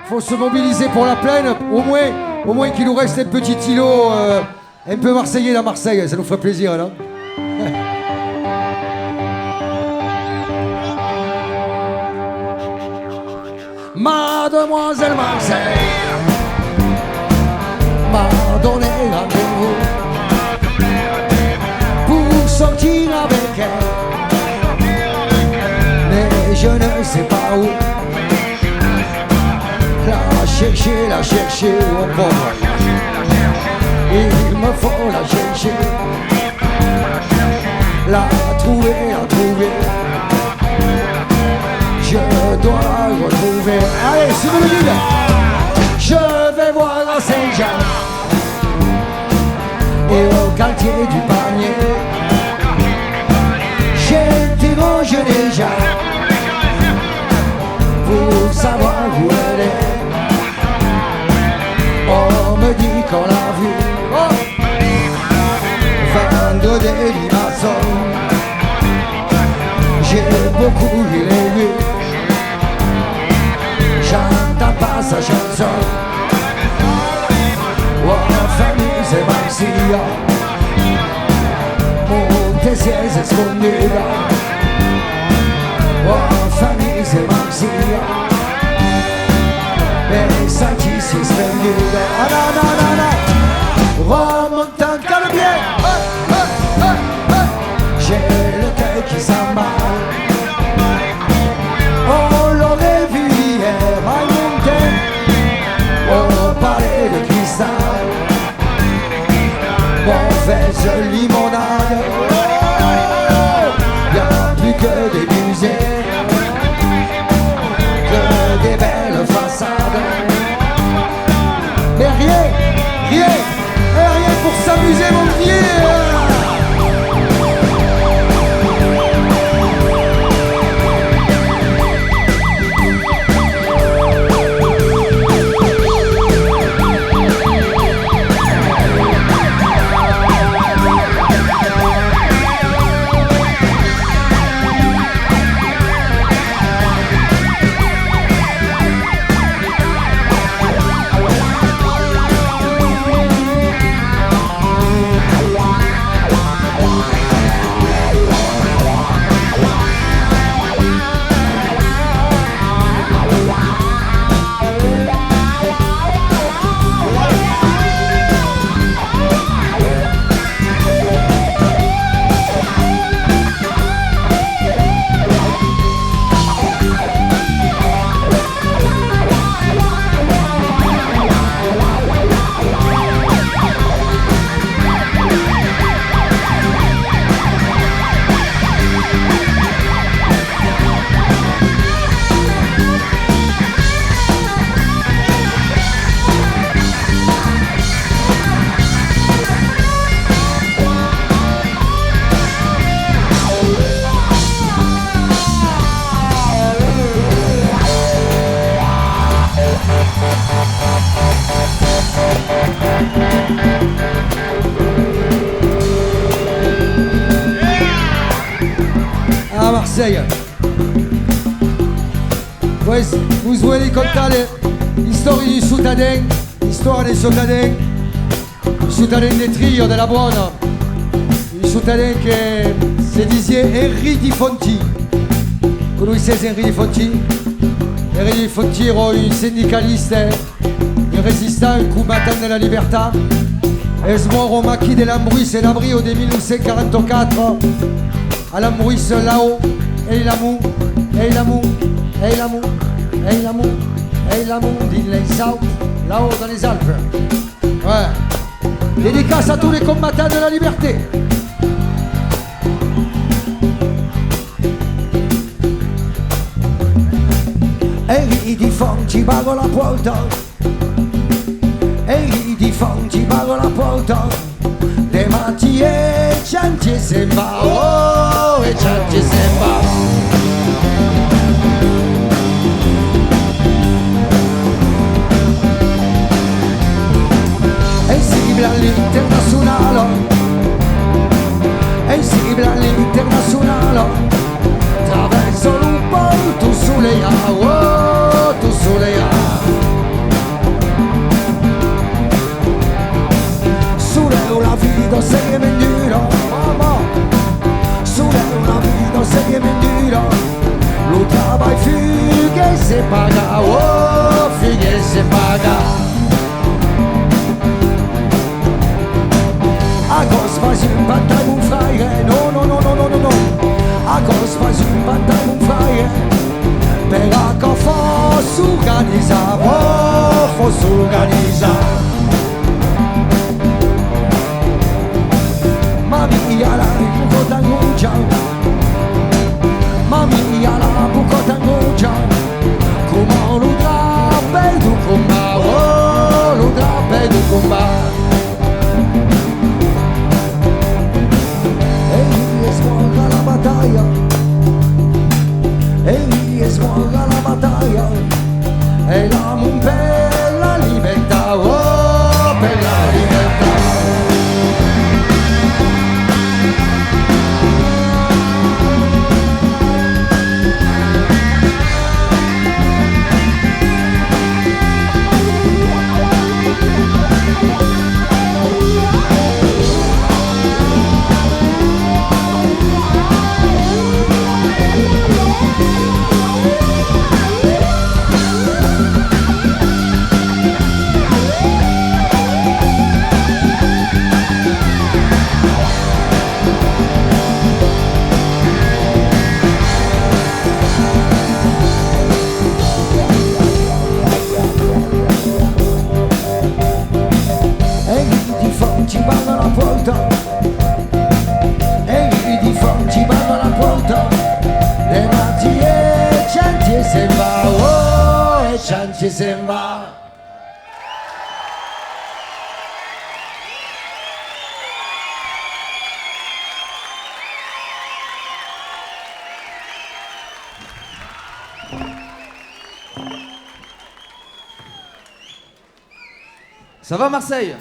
faut se mobiliser pour la plaine. Au moins qu'il nous reste un petit îlot un peu marseillais à Marseille. Ça nous ferait plaisir, non? Mademoiselle Marseille m'a donné rendez-vous pour sortir avec elle, mais je ne sais pas où. La chercher, oh pauvre. Il me faut la chercher, la trouver. Je dois la retrouver. Allez, si vous le dites, je vais voir à Saint-Jean et au quartier du Panier. J'interroge déjà pour savoir où elle est. On me dit qu'on l'a vue vendre des limaçons. J'ai beaucoup vu les rues, j'entends pas sa chanson. Oh, famille c'est Marcia, monte si escondida. Oh, famille c'est Marcia, pensaci si spendida. Ah no, remontant le pied. J'ai le cœur qui s'emballe. On l'aurait vu hier à monter au palais de cristal. Mauvaise limonade, y'a plus que des musées, que des belles façades. Mais rien pour s'amuser mon pied. À Marseille. Ouais, vous voyez comme ça l'histoire du Soutadin, l'histoire des Soutadins, le Soutadin des Trilles de la Bonne, le Soutadin che si disait Henri di Fonti. Conoscete Henri di Fonti? Henri di Fonti era un syndicaliste, un résistant, un combattant de la libertà. Es mort au maquis de l'Ambruisse en avril de 1944. À l'Ambruisse là-haut, et l'amour, dit les Alpes, là-haut dans les Alpes. Ouais. Dédicace à tous les combattants de la liberté. Henri di Fonti pago la porta, Henri di Fonti pago la porta. De matti e cianci sembra, oh, e cianci sembra. E simile all'internazionale, e simile all'internazionale. Traverso un porto sulle oh, tu sulle organizza, oh, si organizza. Mami ala buco tangugia, mami ala buco tangugia, come lo drappe du comba, oh, lo drappe du comba. E svolga la battaglia, e svolga la battaglia, e la per la libertà, oh, per la libertà. Ci vanno alla porta, e i di ci vanno alla porta, le magie cianci se va, oh, e cianci se va. Ça va Marseille?